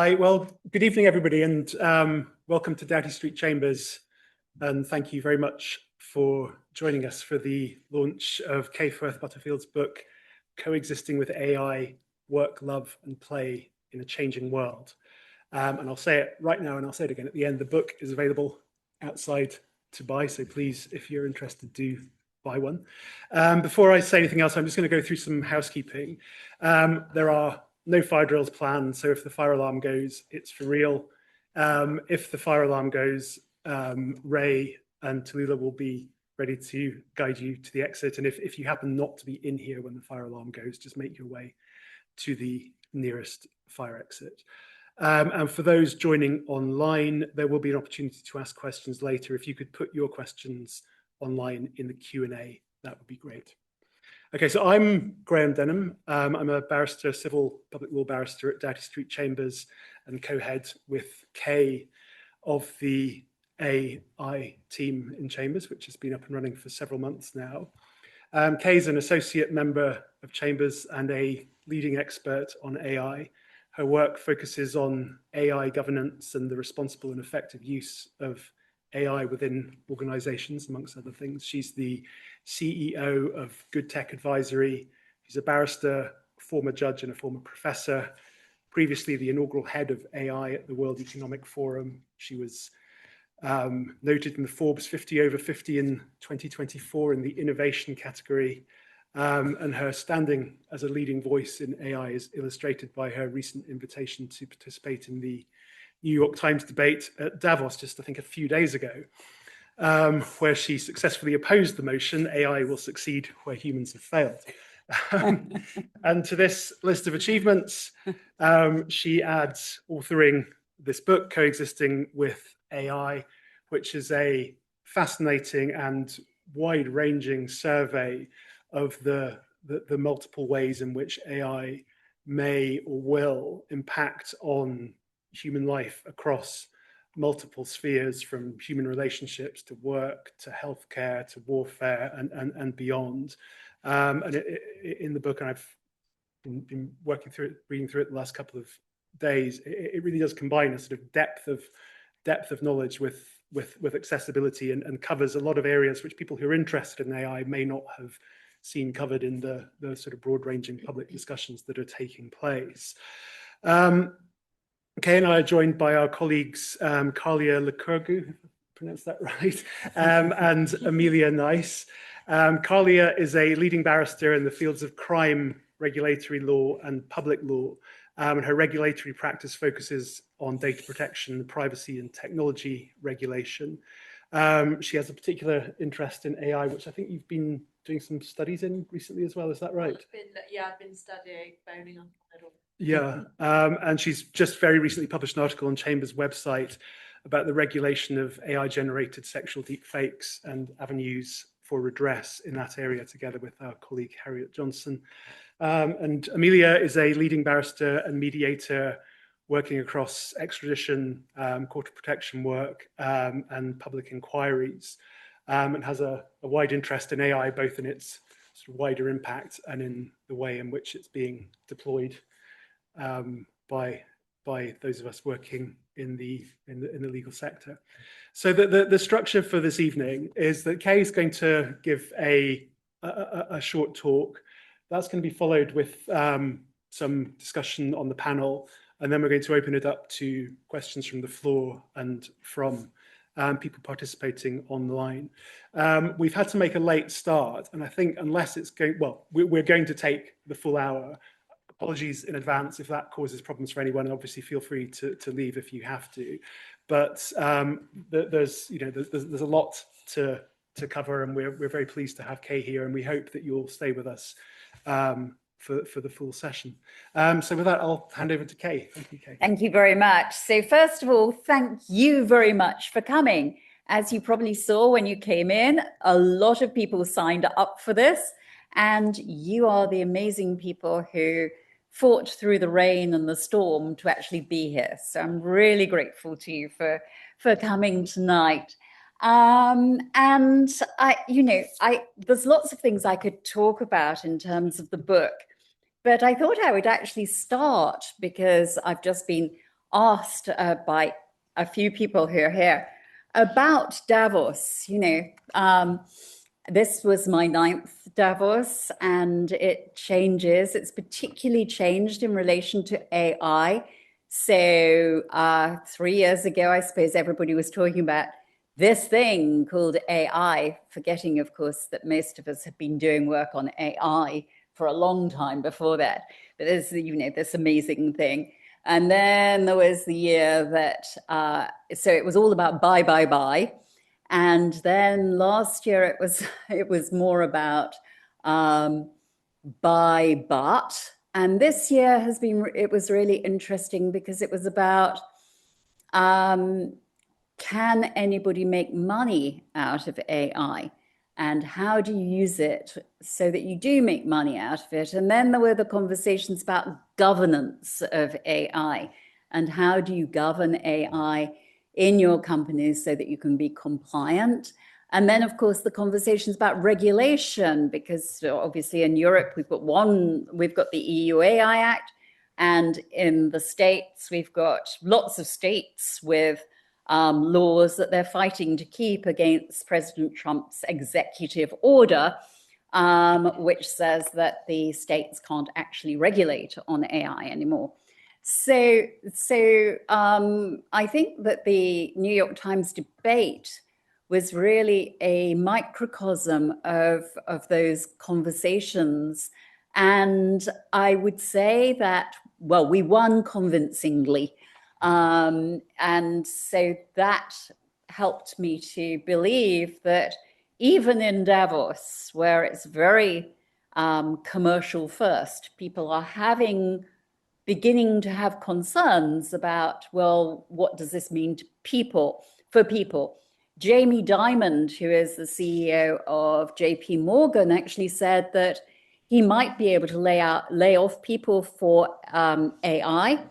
Hi, well, good evening, everybody, and welcome to Doughty Street Chambers. And thank you very much for joining us for the launch of Kay Firth-Butterfield's book, Coexisting with AI, Work, Love, and Play in a Changing World. And I'll say it right now, and I'll say it again at the end. The book is available outside to buy, so please, if you're interested, do buy one. Before I say anything else, I'm just going to go through some housekeeping. There are no fire drills planned, so if the fire alarm goes, it's for real. If the fire alarm goes, Ray and Tallulah will be ready to guide you to the exit. And if you happen not to be in here when the fire alarm goes, just make your way to the nearest fire exit. And for those joining online, there will be an opportunity to ask questions later. If you could put your questions online in the Q&A, that would be great. Okay, so I'm Graham Denholm. I'm a barrister, civil public law barrister at Doughty Street Chambers and co-head with Kay of the AI team in Chambers, which has been up and running for several months now. Kay is an associate member of Chambers and a leading expert on AI. Her work focuses on AI governance and the responsible and effective use of AI within organizations, amongst other things. She's the CEO of Good Tech Advisory. She's a barrister, former judge, and a former professor. Previously, the inaugural head of AI at the World Economic Forum. She was noted in the Forbes 50 over 50 in 2024 in the innovation category. And her standing as a leading voice in AI is illustrated by her recent invitation to participate in the New York Times debate at Davos just, I think, a few days ago, where she successfully opposed the motion, AI will succeed where humans have failed. And to this list of achievements, she adds authoring this book, Coexisting with AI, which is a fascinating and wide-ranging survey of the multiple ways in which AI may or will impact on human life across multiple spheres, from human relationships to work to healthcare to warfare and beyond. And in the book, and I've been working through it, reading through it the last couple of days, it really does combine a sort of depth of knowledge with accessibility and covers a lot of areas which people who are interested in AI may not have seen covered in the sort of broad-ranging public discussions that are taking place. Kay and I are joined by our colleagues, Karlia, Lykourgou, pronounce that right, and Amelia Nice. Karlia is a leading barrister in the fields of crime, regulatory law, and public law. And her regulatory practice focuses on data protection, privacy, and technology regulation. She has a particular interest in AI, which I think you've been doing some studies in recently as well. Is that right? I've been studying boning on the middle. Yeah, and she's just very recently published an article on Chambers' website about the regulation of AI-generated sexual deepfakes and avenues for redress in that area, together with our colleague Harriet Johnson. And Amelia is a leading barrister and mediator working across extradition, court of protection work, and public inquiries, and has a wide interest in AI, both in its sort of wider impact and in the way in which it's being deployed by those of us working in the legal sector. So the structure for this evening is that Kay is going to give a short talk. That's going to be followed with some discussion on the panel, and then we're going to open it up to questions from the floor and from people participating online. We've had to make a late start, and I think unless it's going, well, we're going to take the full hour. Apologies in advance if that causes problems for anyone, and obviously feel free to leave if you have to. But there's a lot to cover, and we're very pleased to have Kay here, and we hope that you'll stay with us for the full session. So with that, I'll hand over to Kay. Thank you, Kay. Thank you very much. So first of all, thank you very much for coming. As you probably saw when you came in, a lot of people signed up for this, and you are the amazing people who fought through the rain and the storm to actually be here. So I'm really grateful to you for coming tonight. And there's lots of things I could talk about in terms of the book, but I thought I would actually start because I've just been asked by a few people who are here about Davos. This was my 9th Davos, and it changes. It's particularly changed in relation to AI. So 3 years ago, I suppose everybody was talking about this thing called AI, forgetting, of course, that most of us have been doing work on AI for a long time before that. But there's, this amazing thing. And then there was the year that, so it was all about buy. And then last year it was more about buy but. And this year it was really interesting because it was about can anybody make money out of AI? And how do you use it so that you do make money out of it? And then there were the conversations about governance of AI and how do you govern AI in your companies so that you can be compliant. And then, of course, the conversations about regulation, because obviously in Europe, we've got the EU AI Act, and in the States, we've got lots of states with laws that they're fighting to keep against President Trump's executive order, which says that the states can't actually regulate on AI anymore. So I think that the New York Times debate was really a microcosm of those conversations. And I would say that, well, we won convincingly. And so that helped me to believe that even in Davos, where it's very commercial first, people are beginning to have concerns about, well, what does this mean to for people? Jamie Dimon, who is the CEO of JP Morgan, actually said that he might be able to lay off people for AI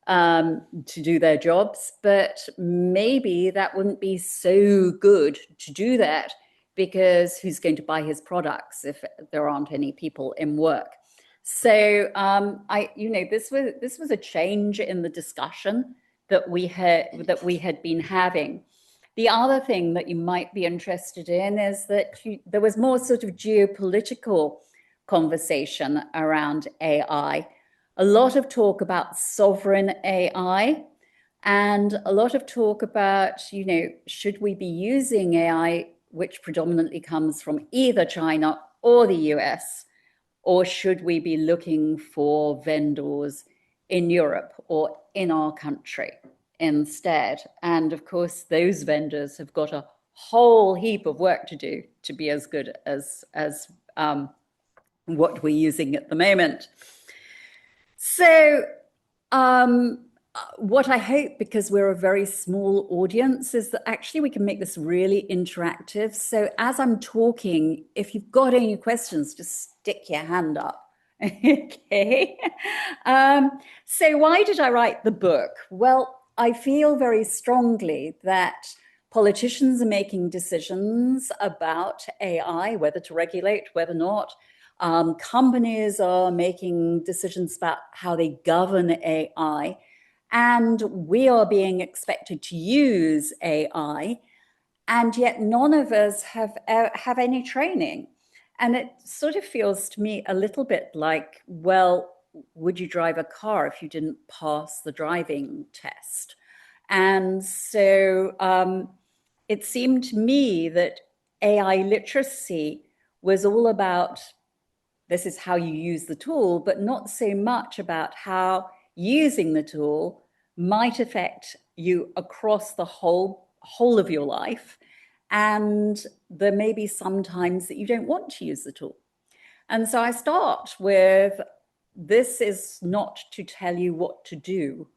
to do their jobs, but maybe that wouldn't be so good to do that because who's going to buy his products if there aren't any people in work? So this was a change in the discussion that we had been having. The other thing that you might be interested in is that there was more sort of geopolitical conversation around AI. A lot of talk about sovereign AI and a lot of talk about, should we be using AI, which predominantly comes from either China or the US, or should we be looking for vendors in Europe or in our country instead? And of course, those vendors have got a whole heap of work to do to be as good as what we're using at the moment. So what I hope, because we're a very small audience, is that actually we can make this really interactive. So as I'm talking, if you've got any questions, just stick your hand up. Okay. So why did I write the book? Well, I feel very strongly that politicians are making decisions about AI, whether to regulate, whether not. Companies are making decisions about how they govern AI, and we are being expected to use AI, and yet none of us have any training. And it sort of feels to me a little bit like, well, would you drive a car if you didn't pass the driving test? And so it seemed to me that AI literacy was all about this is how you use the tool, but not so much about how using the tool might affect you across the whole of your life. And there may be some times that you don't want to use the tool. And so I start with, this is not to tell you what to do,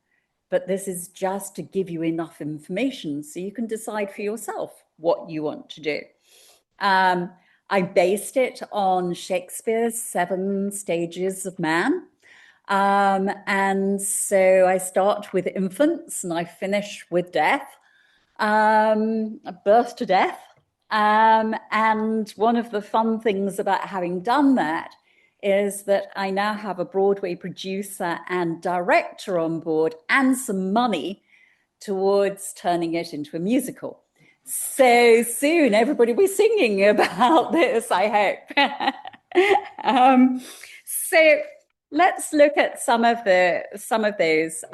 but this is just to give you enough information so you can decide for yourself what you want to do. I based it on Shakespeare's 7 Stages of Man. And so I start with infants and I finish with death, birth to death. And one of the fun things about having done that is that I now have a Broadway producer and director on board and some money towards turning it into a musical. So soon everybody will be singing about this, I hope. So let's look at some of those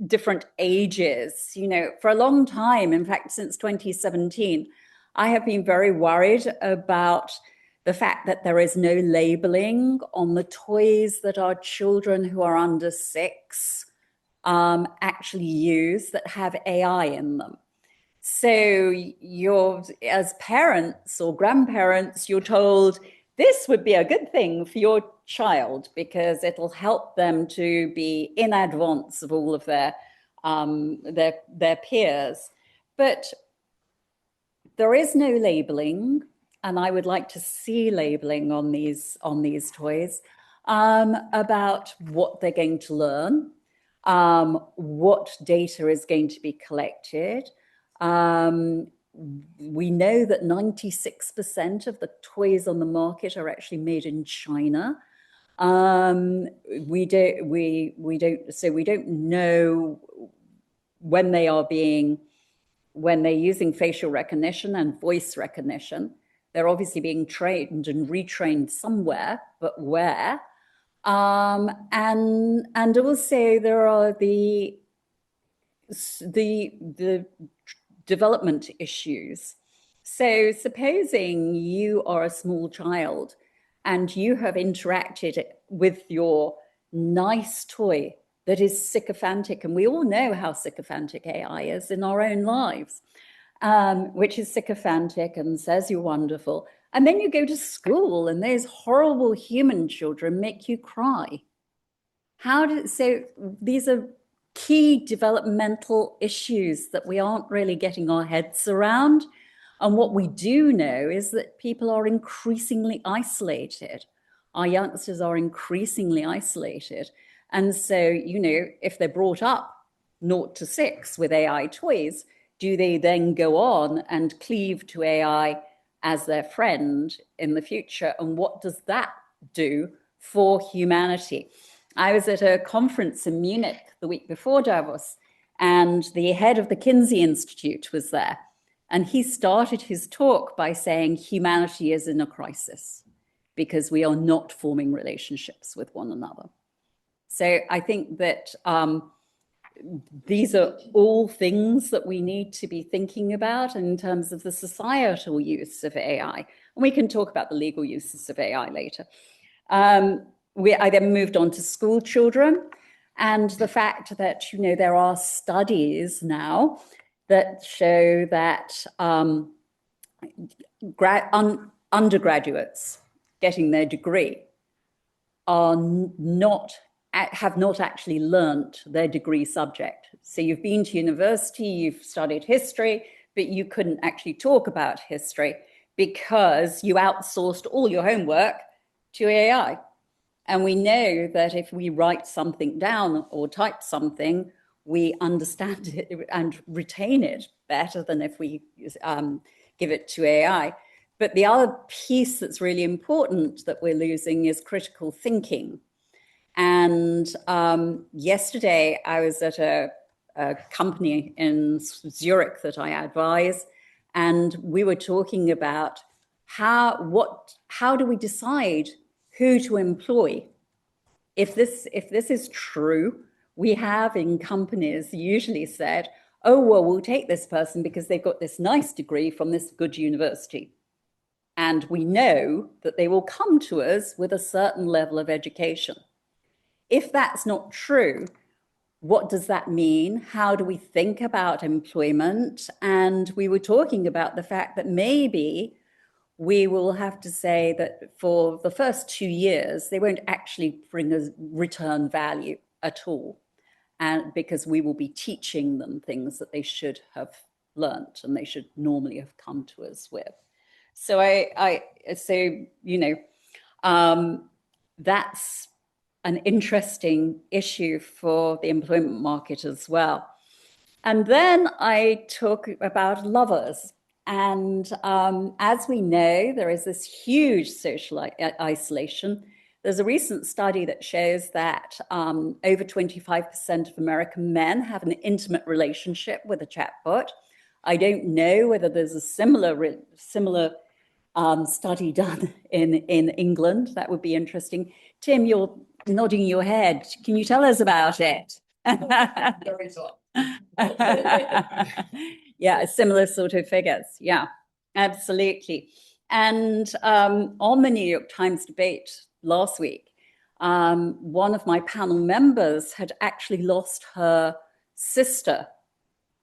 different ages. You know, for a long time, in fact, since 2017, I have been very worried about the fact that there is no labeling on the toys that our children who are under 6 actually use that have AI in them. So you're, as parents or grandparents, you're told this would be a good thing for your child because it'll help them to be in advance of all of their peers. But there is no labeling, and I would like to see labeling on these toys about what they're going to learn, what data is going to be collected. We know that 96% of the toys on the market are actually made in China. We don't know when they're using facial recognition and voice recognition. They're obviously being trained and retrained somewhere, but where? And also there are the development issues. So supposing you are a small child and you have interacted with your nice toy that is sycophantic, and we all know how sycophantic AI is in our own lives, which is sycophantic and says you're wonderful, and then you go to school and those horrible human children make you cry. So these are key developmental issues that we aren't really getting our heads around. And what we do know is that people are increasingly isolated. Our youngsters are increasingly isolated. And so, you know, if they're brought up 0 to 6 with AI toys, do they then go on and cleave to AI as their friend in the future? And what does that do for humanity? I was at a conference in Munich the week before Davos, and the head of the Kinsey Institute was there. And he started his talk by saying humanity is in a crisis because we are not forming relationships with one another. So I think that these are all things that we need to be thinking about in terms of the societal use of AI. And we can talk about the legal uses of AI later. I then moved on to school children, and the fact that, you know, there are studies now that show that undergraduates getting their degree have not actually learnt their degree subject. So you've been to university, you've studied history, but you couldn't actually talk about history because you outsourced all your homework to AI. And we know that if we write something down or type something, we understand it and retain it better than if we give it to AI. But the other piece that's really important that we're losing is critical thinking. And yesterday I was at a company in Zurich that I advise, and we were talking about how do we decide who to employ? If this is true, we have in companies usually said, oh, well, we'll take this person because they've got this nice degree from this good university. And we know that they will come to us with a certain level of education. If that's not true, what does that mean? How do we think about employment? And we were talking about the fact that maybe we will have to say that for the first 2 years, they won't actually bring us return value at all. And because we will be teaching them things that they should have learnt and they should normally have come to us with. So that's an interesting issue for the employment market as well. And then I talk about lovers. And as we know, there is this huge social isolation. There's a recent study that shows that over 25% of American men have an intimate relationship with a chatbot. I don't know whether there's a similar study done in England. That would be interesting. Tim, you're nodding your head. Can you tell us about it? Yeah, similar sort of figures. Yeah, absolutely. And on the New York Times debate last week, one of my panel members had actually lost her sister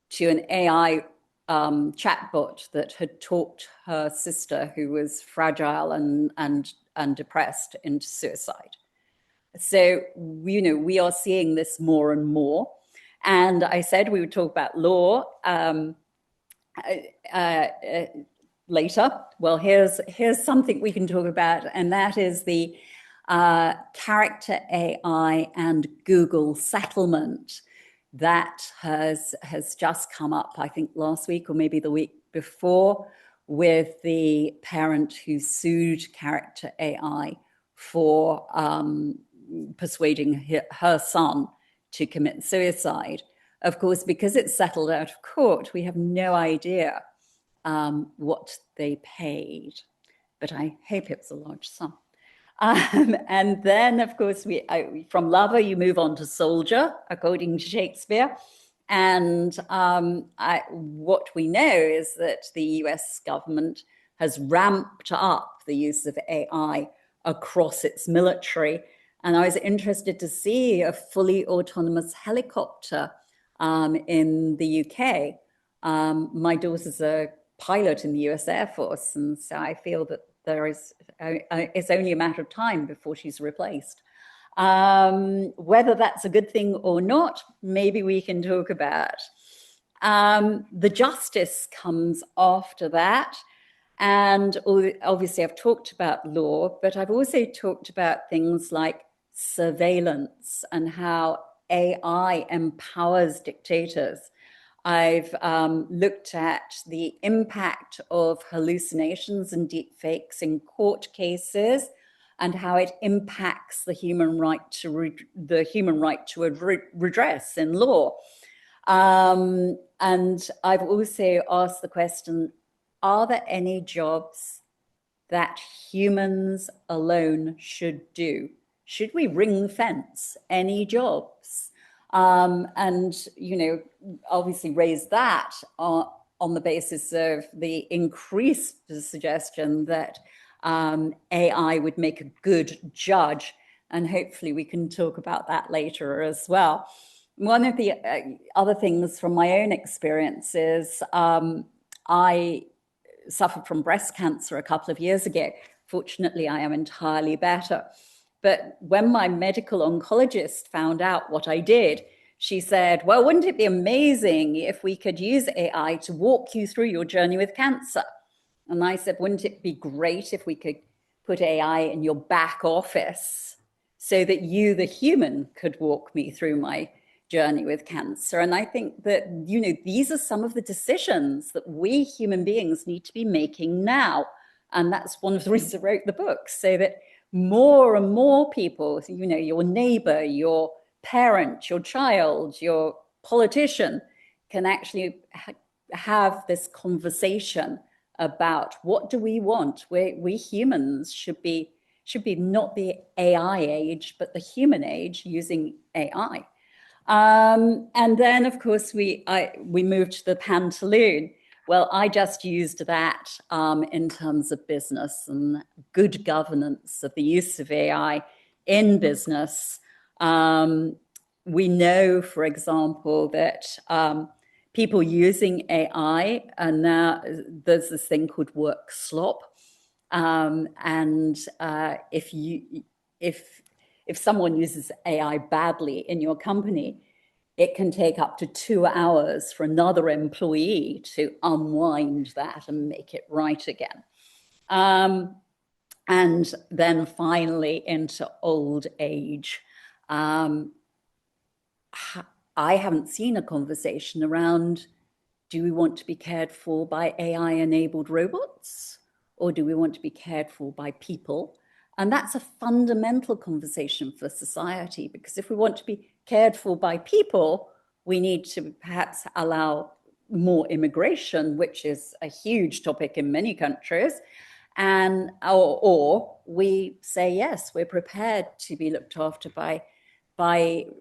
to an AI chatbot that had talked her sister, who was fragile and depressed, into suicide. So, you know, we are seeing this more and more. And I said we would talk about law later. Well, here's something we can talk about, and that is the character AI and Google settlement that has just come up, I think last week or maybe the week before, with the parent who sued character AI for persuading her son to commit suicide. Of course, because it's settled out of court, we have no idea what they paid, but I hope it was a large sum. And then, of course, from lover, you move on to soldier, according to Shakespeare. And what we know is that the US government has ramped up the use of AI across its military. And I was interested to see a fully autonomous helicopter in the UK. My daughter's a pilot in the US Air Force, and so I feel that it's only a matter of time before she's replaced. Whether that's a good thing or not, maybe we can talk about. The justice comes after that. And obviously I've talked about law, but I've also talked about things like surveillance and how AI empowers dictators. I've looked at the impact of hallucinations and deepfakes in court cases and how it impacts the human right to redress in law. And I've also asked the question, are there any jobs that humans alone should do? Should we ring fence any jobs? And, you know, obviously raise that on the basis of the increased suggestion that AI would make a good judge. And hopefully we can talk about that later as well. One of the other things from my own experience is I suffered from breast cancer a couple of years ago. Fortunately, I am entirely better. But when my medical oncologist found out what I did, she said, well, wouldn't it be amazing if we could use AI to walk you through your journey with cancer? And I said, wouldn't it be great if we could put AI in your back office so that you, the human, could walk me through my journey with cancer? And I think that, you know, these are some of the decisions that we human beings need to be making now. And that's one of the reasons I wrote the book, so that more and more people, you know, your neighbor, your parent, your child, your politician, can actually have this conversation about what do we want. We humans should be not the AI age, but the human age using AI. And then, of course, we moved to the pantaloon. Well, I just used that in terms of business and good governance of the use of AI in business. We know, for example, that people using AI, and now there's this thing called work slop. And if someone uses AI badly in your company, it can take up to 2 hours for another employee to unwind that and make it right again. And then finally into old age. I haven't seen a conversation around do we want to be cared for by AI-enabled robots, or do we want to be cared for by people? And that's a fundamental conversation for society, because if we want to be cared for by people, we need to perhaps allow more immigration, which is a huge topic in many countries, and or we say, yes, we're prepared to be looked after by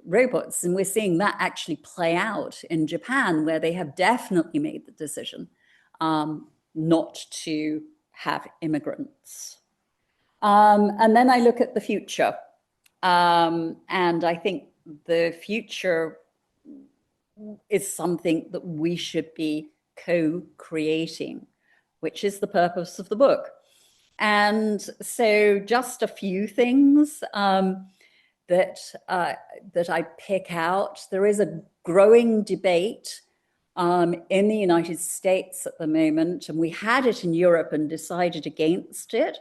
robots. And we're seeing that actually play out in Japan, where they have definitely made the decision not to have immigrants. And then I look at the future. And I think the future is something that we should be co-creating, which is the purpose of the book. And so just a few things that I pick out. There is a growing debate in the United States at the moment, and we had it in Europe and decided against it,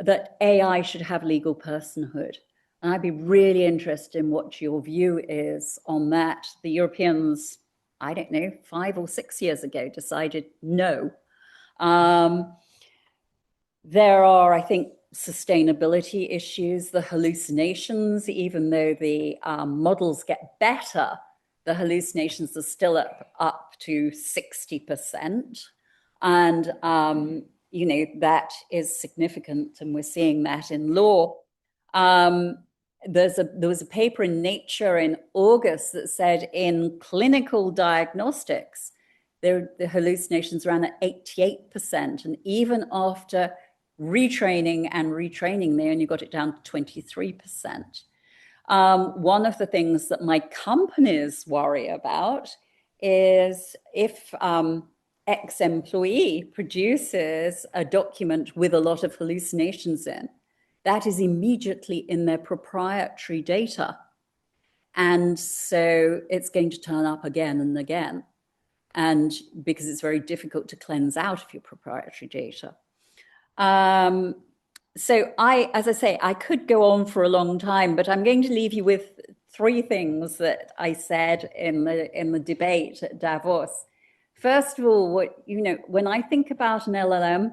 that AI should have legal personhood. And I'd be really interested in what your view is on that. The Europeans, I don't know, 5 or 6 years ago decided no. There are, I think, sustainability issues, the hallucinations, even though the models get better, the hallucinations are still up to 60%. And, you know, that is significant, and we're seeing that in law. There was a paper in Nature in August that said in clinical diagnostics, the hallucinations ran at 88%, and even after retraining and retraining, they only got it down to 23%. One of the things that my companies worry about is if ex-employee produces a document with a lot of hallucinations in, that is immediately in their proprietary data. And so it's going to turn up again and again. And because it's very difficult to cleanse out of your proprietary data. So as I say, I could go on for a long time, but I'm going to leave you with 3 things that I said in the debate at Davos. First of all, when I think about an LLM,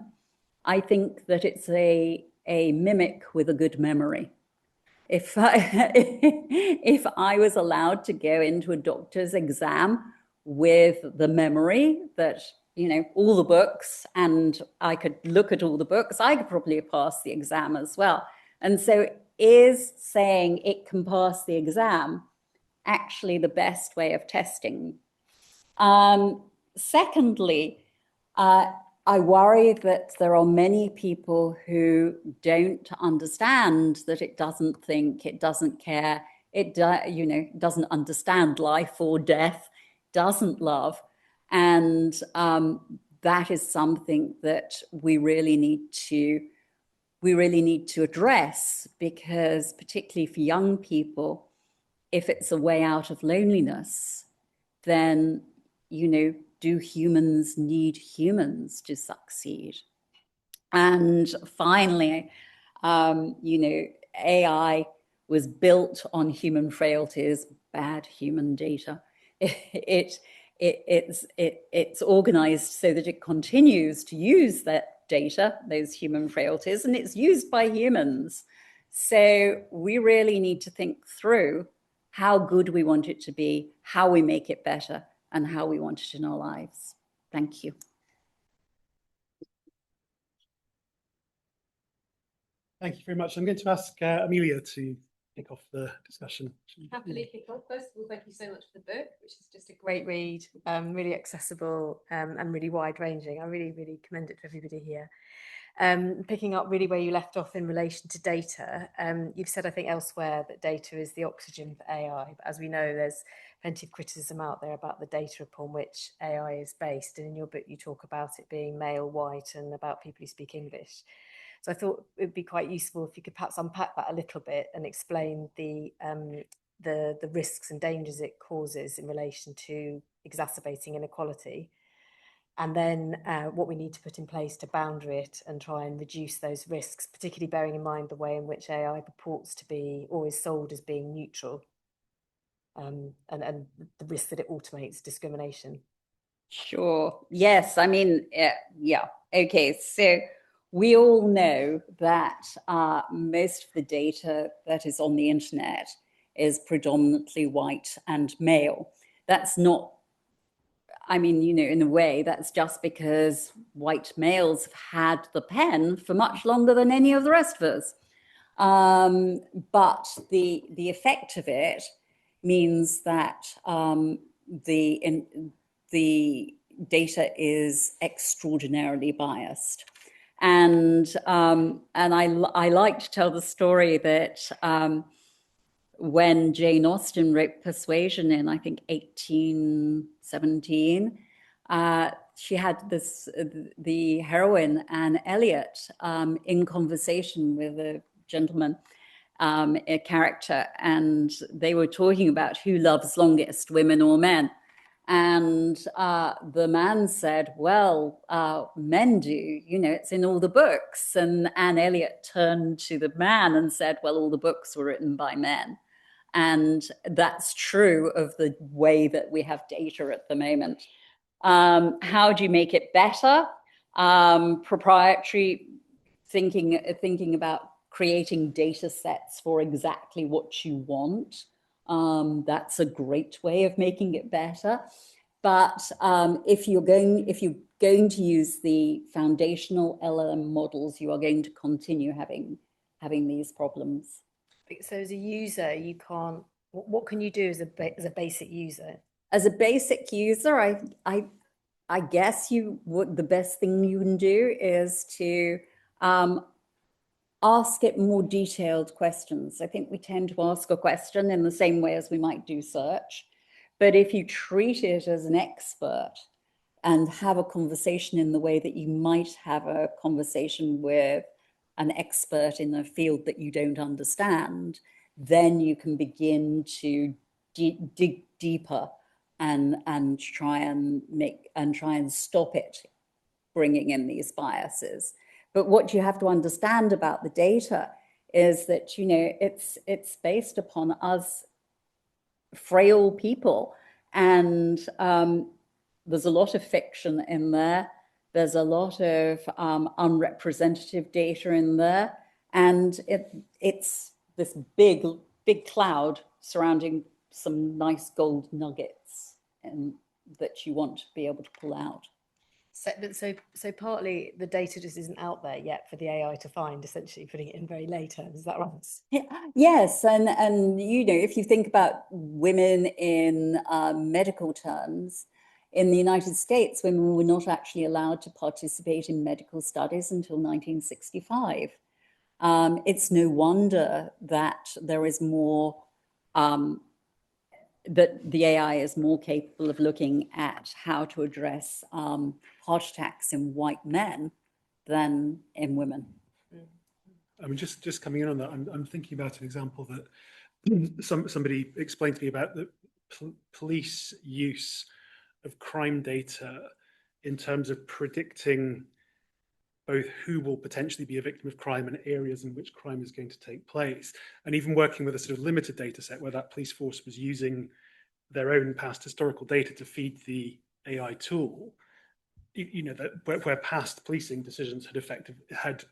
I think that it's a mimic with a good memory. If I was allowed to go into a doctor's exam with the memory that, you know, all the books, and I could look at all the books, I could probably pass the exam as well. And so is saying it can pass the exam actually the best way of testing? Secondly, I worry that there are many people who don't understand that it doesn't think, it doesn't care, it doesn't understand life or death, doesn't love. And that is something that we really need to address, because particularly for young people, if it's a way out of loneliness, then, you know, do humans need humans to succeed? And finally, you know, AI was built on human frailties, bad human data. It's organized so that it continues to use that data, those human frailties, and it's used by humans. So we really need to think through how good we want it to be, how we make it better, and how we want it in our lives. Thank you. Thank you very much. I'm going to ask Amelia to kick off the discussion. Happily kick off. First of all, thank you so much for the book, which is just a great read, really accessible and really wide ranging. I really, really commend it to everybody here. Picking up really where you left off in relation to data, you've said, I think, elsewhere that data is the oxygen for AI. But as we know, there's plenty of criticism out there about the data upon which AI is based. And in your book, you talk about it being male, white, and about people who speak English. So I thought it would be quite useful if you could perhaps unpack that a little bit and explain the risks and dangers it causes in relation to exacerbating inequality. And then what we need to put in place to boundary it and try and reduce those risks, particularly bearing in mind the way in which AI purports to be or is sold as being neutral, and the risk that it automates discrimination. Sure. Yes. I mean, yeah. Okay. So we all know that most of the data that is on the internet is predominantly white and male. That's not, I mean, in a way, that's just because white males have had the pen for much longer than any of the rest of us. But the effect of it means that the data is extraordinarily biased. And I like to tell the story that when Jane Austen wrote Persuasion in, I think, 1817, she had the heroine, Anne Elliot, in conversation with a gentleman, a character, and they were talking about who loves longest, women or men. And the man said, well, men do, it's in all the books. And Anne Elliot turned to the man and said, well, all the books were written by men. And that's true of the way that we have data at the moment. How do you make it better? Proprietary thinking about creating data sets for exactly what you want. That's a great way of making it better. But if you're going to use the foundational LLM models, you are going to continue having these problems. So as a user, you can't. What can you do as a basic user? As a basic user, I guess the best thing you can do is to ask it more detailed questions. I think we tend to ask a question in the same way as we might do search. But if you treat it as an expert and have a conversation in the way that you might have a conversation with an expert in a field that you don't understand, then you can begin to dig deeper and try and stop it bringing in these biases. But what you have to understand about the data is that it's based upon us frail people, and there's a lot of fiction in there. There's a lot of unrepresentative data in there, and it's this big cloud surrounding some nice gold nuggets and that you want to be able to pull out. So partly the data just isn't out there yet for the AI to find, essentially putting it in very lay terms. Is that right? Yes, and if you think about women in medical terms, in the United States, women were not actually allowed to participate in medical studies until 1965. It's no wonder that there is more that the AI is more capable of looking at how to address heart attacks in white men than in women. I mean, just coming in on that, I'm thinking about an example that somebody explained to me about the police use of crime data in terms of predicting both who will potentially be a victim of crime and areas in which crime is going to take place. And even working with a sort of limited data set where that police force was using their own past historical data to feed the AI tool, that where past policing decisions had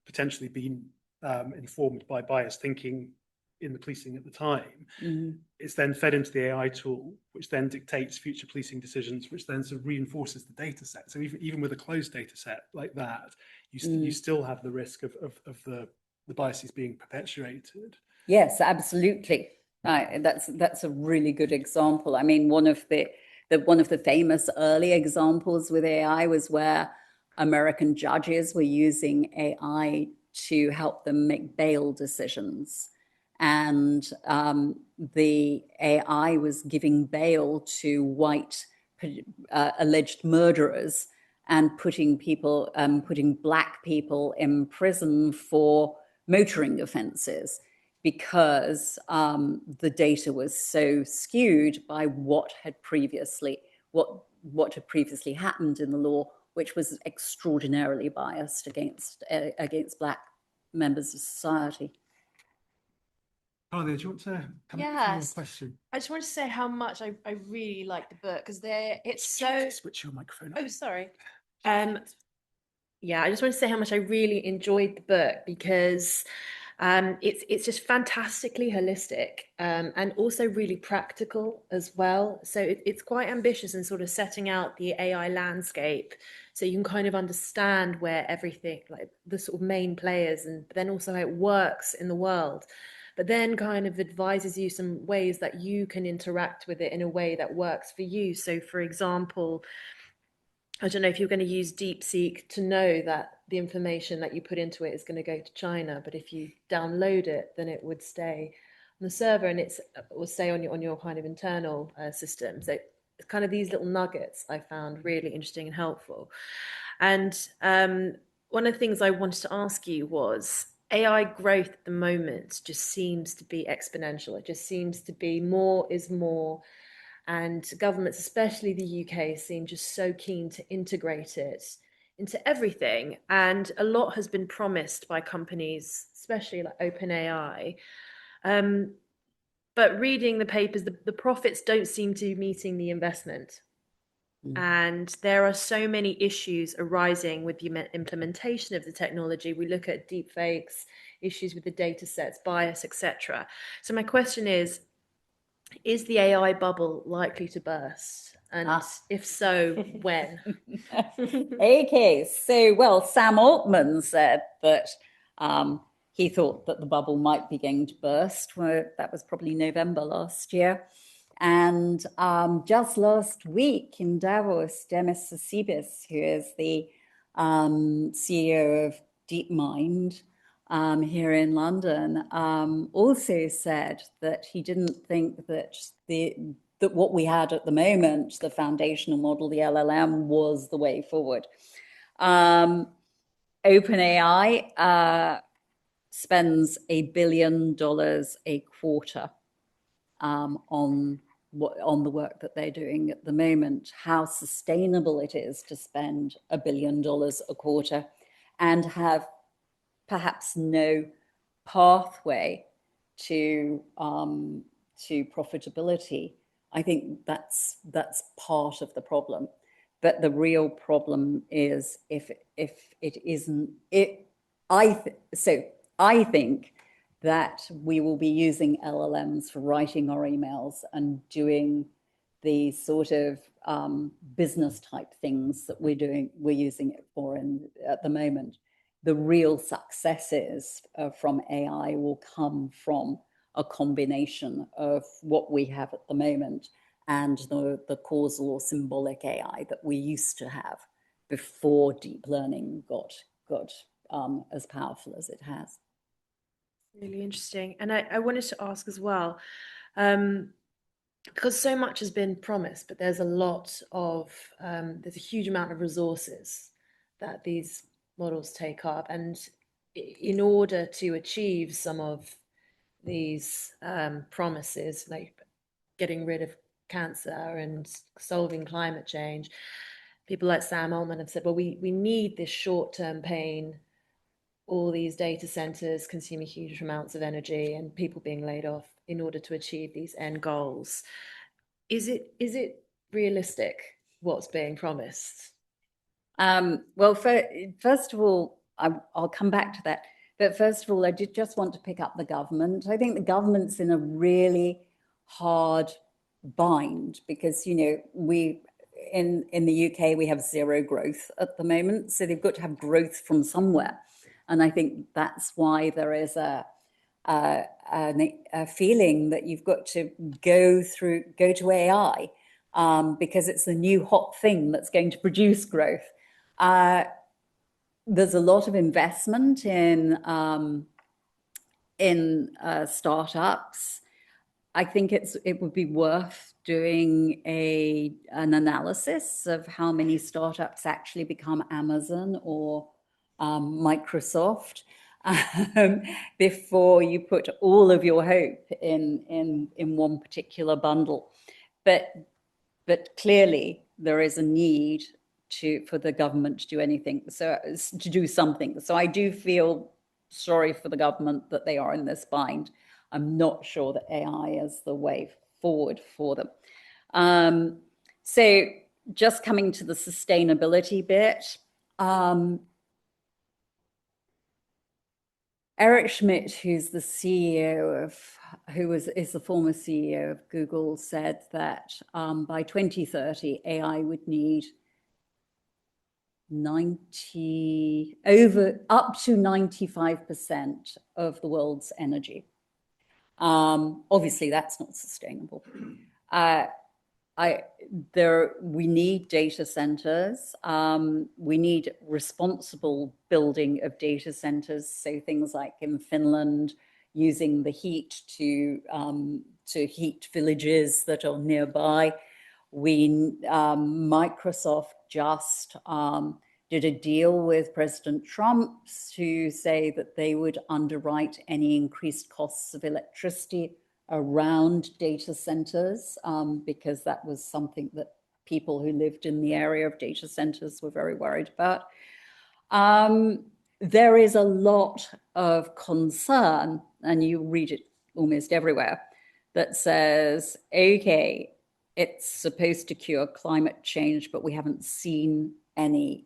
potentially been informed by biased thinking in the policing at the time. Mm-hmm. It's then fed into the AI tool, which then dictates future policing decisions, which then sort of reinforces the data set. So even with a closed data set like that, you still have the risk of the biases being perpetuated. Yes, absolutely. That's a really good example. I mean, one of the famous early examples with AI was where American judges were using AI to help them make bail decisions. And the AI was giving bail to white alleged murderers and putting black people in prison for motoring offenses, because the data was so skewed by what had previously happened in the law, which was extraordinarily biased against black members of society. Karlia, do you want to come up with your Yes. question? I just want to say how much I really like the book because it's Do you want so. to switch your microphone Oh, up? sorry. Yeah, I just want to say how much I really enjoyed the book because it's just fantastically holistic and also really practical as well. So it's quite ambitious in sort of setting out the AI landscape, so you can kind of understand where everything, like the sort of main players, and then also how it works in the world. But then kind of advises you some ways that you can interact with it in a way that works for you. So, for example, I don't know if you're going to use DeepSeek to know that the information that you put into it is going to go to China, but if you download it, then it would stay on the server and it will stay on your kind of internal system. So it's kind of these little nuggets I found really interesting and helpful. And one of the things I wanted to ask you was AI growth at the moment just seems to be exponential. It just seems to be more is more, and governments, especially the UK, seem just so keen to integrate it into everything. And a lot has been promised by companies, especially like OpenAI. But reading the papers, the profits don't seem to be meeting the investment. And there are so many issues arising with the implementation of the technology. We look at deepfakes, issues with the data sets, bias, etc. So my question is the AI bubble likely to burst? And if so, when? Okay, so well, Sam Altman said that he thought that the bubble might be going to burst. Well, that was probably November last year. And just last week in Davos, Demis Hassabis, who is the CEO of DeepMind here in London, also said that he didn't think that that what we had at the moment, the foundational model, the LLM, was the way forward. OpenAI spends $1 billion a quarter on the work that they're doing at the moment. How sustainable it is to spend $1 billion a quarter and have perhaps no pathway to profitability. I think that's part of the problem. But the real problem is if it isn't it. I think that we will be using LLMs for writing our emails and doing the sort of business type things that we're using it for at the moment. The real successes from AI will come from a combination of what we have at the moment and the causal or symbolic AI that we used to have before deep learning got as powerful as it has. Really interesting. And I wanted to ask as well, because so much has been promised, but there's a huge amount of resources that these models take up. And in order to achieve some of these promises, like getting rid of cancer and solving climate change, people like Sam Altman have said, well, we need this short-term pain, all these data centers consuming huge amounts of energy and people being laid off in order to achieve these end goals. Is it realistic what's being promised? Well, first of all, I'll come back to that. But first of all, I did just want to pick up the government. I think the government's in a really hard bind because, you know, we in the UK, we have zero growth at the moment. So they've got to have growth from somewhere. And I think that's why there is a feeling that you've got to go to AI because it's the new hot thing that's going to produce growth. There's a lot of investment in startups. I think it would be worth doing an analysis of how many startups actually become Amazon or Microsoft before you put all of your hope in one particular bundle. But clearly there is a need for the government to do anything, so to do something. So I do feel sorry for the government that they are in this bind. I'm not sure that AI is the way forward for them. So just coming to the sustainability bit, Eric Schmidt, who's the CEO of, is the former CEO of Google, said that by 2030, AI would need up to 95% of the world's energy. Obviously, that's not sustainable. We need data centers. We need responsible building of data centers. So things like in Finland, using the heat to heat villages that are nearby. Microsoft just did a deal with President Trump to say that they would underwrite any increased costs of electricity around data centers, because that was something that people who lived in the area of data centers were very worried about. There is a lot of concern, and you read it almost everywhere, that says, okay, it's supposed to cure climate change, but we haven't seen any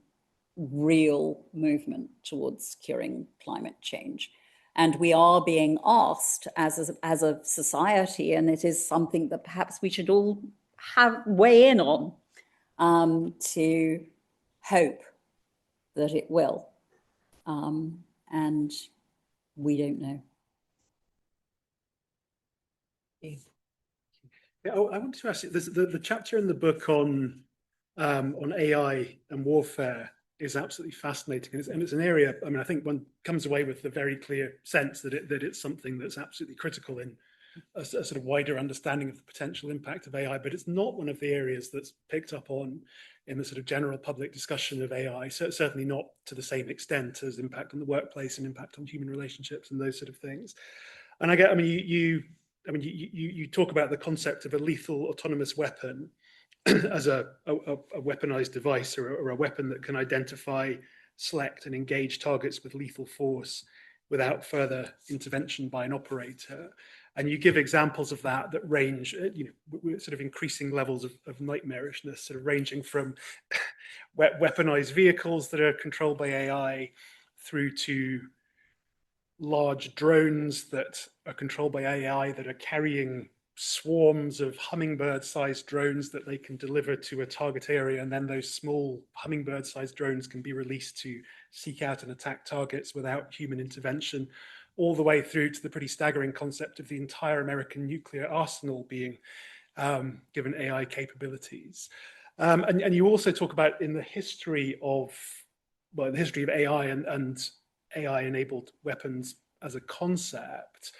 real movement towards curing climate change. And we are being asked as a society, and it is something that perhaps we should all weigh in on, to hope that it will. And we don't know. Yeah, I wanted to ask you, the chapter in the book on AI and warfare is absolutely fascinating, and it's an area. I mean, I think one comes away with the very clear sense that it's something that's absolutely critical in a sort of wider understanding of the potential impact of AI. But it's not one of the areas that's picked up on in the sort of general public discussion of AI. So certainly not to the same extent as impact on the workplace and impact on human relationships and those sort of things. And you talk about the concept of a lethal autonomous weapon as a weaponized device, or a weapon that can identify, select, and engage targets with lethal force without further intervention by an operator. And you give examples of that range, sort of increasing levels of nightmarishness, sort of ranging from weaponized vehicles that are controlled by AI through to large drones that are controlled by AI that are carrying swarms of hummingbird-sized drones that they can deliver to a target area, and then those small hummingbird-sized drones can be released to seek out and attack targets without human intervention, all the way through to the pretty staggering concept of the entire American nuclear arsenal being given AI capabilities. And you also talk about in the history of AI and AI-enabled weapons as a concept,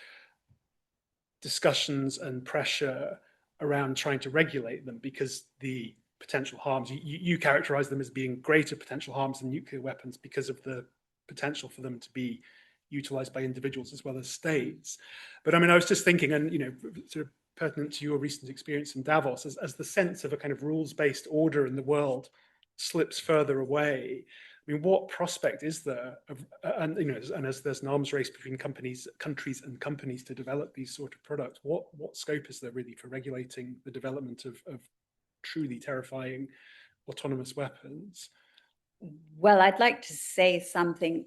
discussions and pressure around trying to regulate them, because the potential harms, you characterize them as being greater potential harms than nuclear weapons because of the potential for them to be utilized by individuals as well as states. But I mean, I was just thinking, and sort of pertinent to your recent experience in Davos, as the sense of a kind of rules-based order in the world slips further away, I mean, what prospect is there of, and as there's an arms race between countries and companies to develop these sort of products, what scope is there really for regulating the development of truly terrifying autonomous weapons? Well, I'd like to say something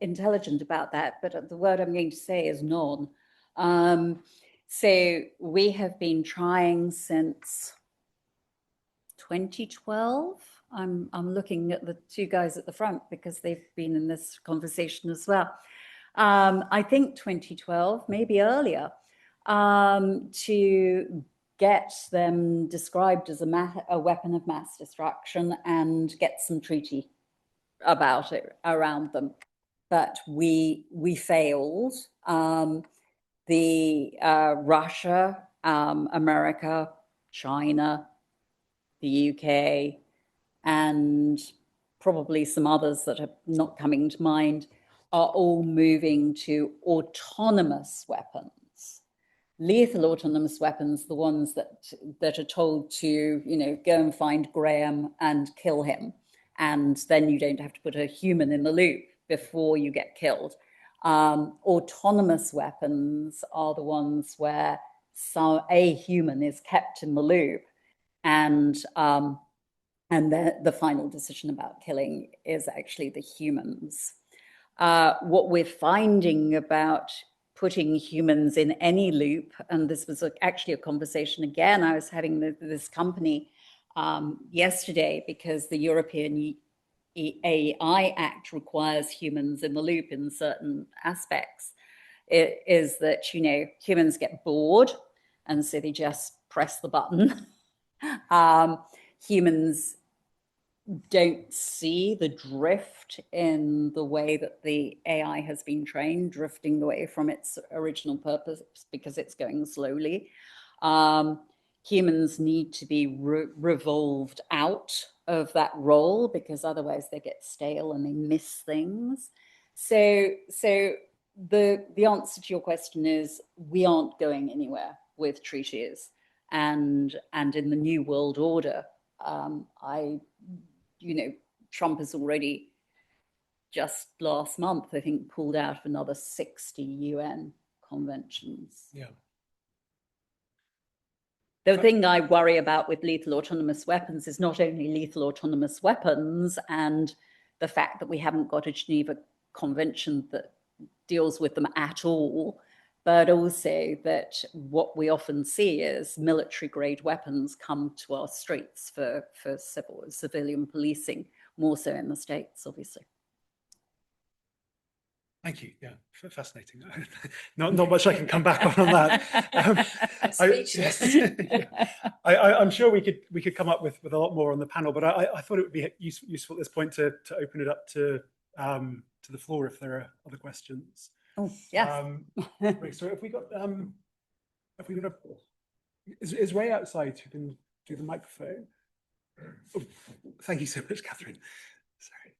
intelligent about that, but the word I'm going to say is none. So we have been trying since 2012. I'm looking at the two guys at the front because they've been in this conversation as well. I think 2012, maybe earlier, to get them described as a weapon of mass destruction and get some treaty about it around them. But we failed. Russia, America, China, the UK, and probably some others that are not coming to mind, are all moving to autonomous weapons. Lethal autonomous weapons, the ones that are told to, go and find Graham and kill him. And then you don't have to put a human in the loop before you get killed. Autonomous weapons are the ones where a human is kept in the loop, and the final decision about killing is actually the humans. What we're finding about putting humans in any loop, and this was actually a conversation again I was having with this company yesterday, because the European AI Act requires humans in the loop in certain aspects, it is that, you know, humans get bored and so they just press the button. Humans don't see the drift in the way that the AI has been trained, drifting away from its original purpose because it's going slowly. Humans need to be revolved out of that role, because otherwise they get stale and they miss things. So the answer to your question is we aren't going anywhere with treaties, and in the new world order, Trump has already just last month, I think, pulled out of another 60 UN conventions. Yeah. The thing I worry about with lethal autonomous weapons is not only lethal autonomous weapons and the fact that we haven't got a Geneva Convention that deals with them at all, but also that what we often see is military-grade weapons come to our streets for civilian policing, more so in the States, obviously. Thank you. Yeah, fascinating. Not much I can come back on that. I'm sure we could come up with a lot more on the panel, but I thought it would be useful at this point to open it up to the floor if there are other questions. Oh, yes. So if we got is Ray outside who can do the microphone? Oh, thank you so much, Catherine. Sorry.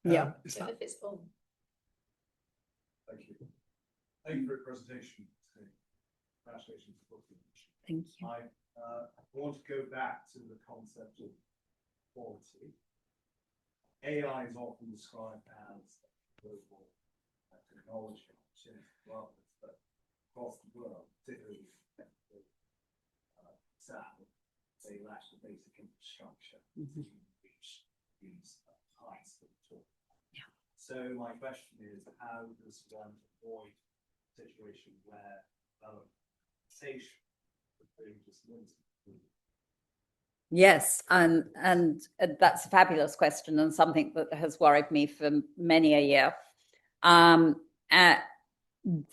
Yeah. Is that... If it's on. Thank you. Thank you for your presentation. Congratulations for booking. Thank you. I want to go back to the concept of quality. AI is often described as global technology development, but across the world, particularly South, they lack the basic infrastructure to reach these heights that we're talking about. Yeah. So my question is, how does one avoid a situation where taxation would bring just limited? Yes, and that's a fabulous question and something that has worried me for many a year.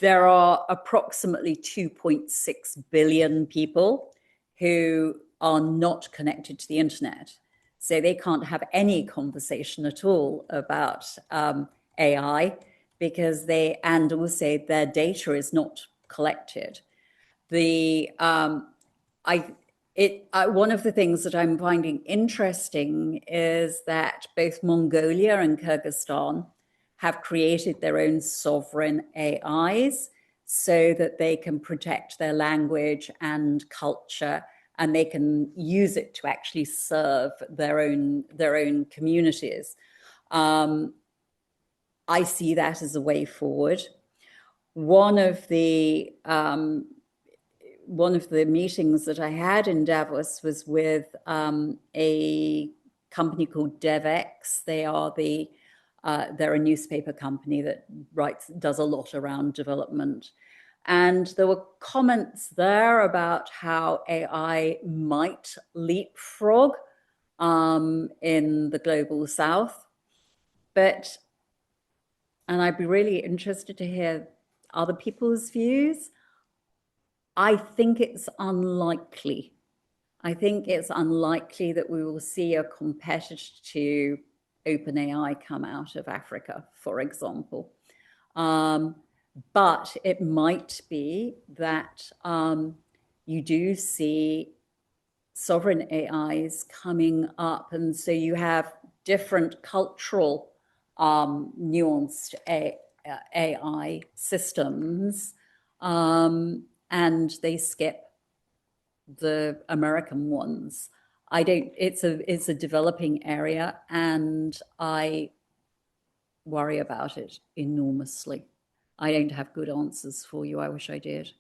There are approximately 2.6 billion people who are not connected to the internet. So they can't have any conversation at all about AI because and also their data is not collected. One of the things that I'm finding interesting is that both Mongolia and Kyrgyzstan have created their own sovereign AIs so that they can protect their language and culture, and they can use it to actually serve their own communities. I see that as a way forward. One of the meetings that I had in Davos was with a company called DevX. They're a newspaper company that does a lot around development. And there were comments there about how AI might leapfrog in the global South. And I'd be really interested to hear other people's views. I think it's unlikely. I think it's unlikely that we will see a competitor to OpenAI come out of Africa, for example. But it might be that you do see sovereign AIs coming up. And so you have different cultural nuanced AI systems, and they skip the American ones. I don't, it's a developing area, and I worry about it enormously. I don't have good answers for you. I wish I did.